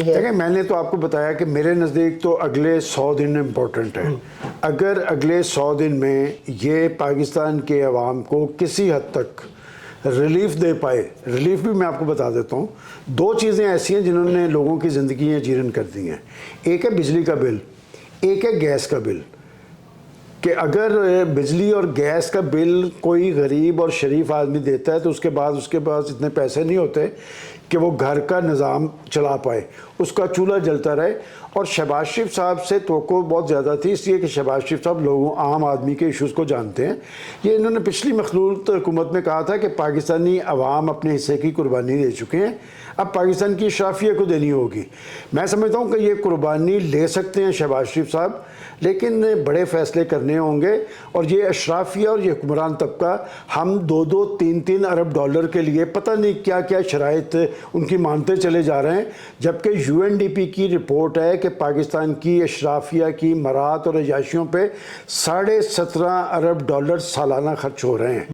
ہے؟ دیکھیں میں نے تو آپ کو بتایا کہ میرے نزدیک تو اگلے 100 دن امپورٹنٹ ہیں. اگر اگلے 100 دن میں یہ پاکستان کے عوام کو کسی حد تک ریلیف دے پائے، ریلیف بھی میں آپ کو بتا دیتا ہوں. 2 چیزیں ایسی ہیں جنہوں نے لوگوں کی زندگیاں جیرن کر دی ہیں. ایک ہے بجلی کا بل، ایک ہے گیس کا بل. کہ اگر بجلی اور گیس کا بل کوئی غریب اور شریف آدمی دیتا ہے تو اس کے پاس اتنے پیسے نہیں ہوتے کہ وہ گھر کا نظام چلا پائے، اس کا چولہا جلتا رہے. اور شہباز شریف صاحب سے توقع بہت زیادہ تھی، اس لیے کہ شہباز شریف صاحب لوگوں عام آدمی کے ایشوز کو جانتے ہیں. یہ انہوں نے پچھلی مخلوط حکومت میں کہا تھا کہ پاکستانی عوام اپنے حصے کی قربانی دے چکے ہیں، اب پاکستان کی اشرافیہ کو دینی ہوگی. میں سمجھتا ہوں کہ یہ قربانی لے سکتے ہیں شہباز شریف صاحب، لیکن بڑے فیصلے کرنے ہوں گے. اور یہ اشرافیہ اور یہ حکمران طبقہ ہم 2-2 3-3 ارب ڈالر کے لیے پتہ نہیں کیا کیا شرائط ان کی مانتے چلے جا رہے ہیں، جبکہ UNDP کی رپورٹ ہے کہ پاکستان کی اشرافیہ کی مرات اور عیاشیوں پہ 17.5 ارب ڈالر سالانہ خرچ ہو رہے ہیں.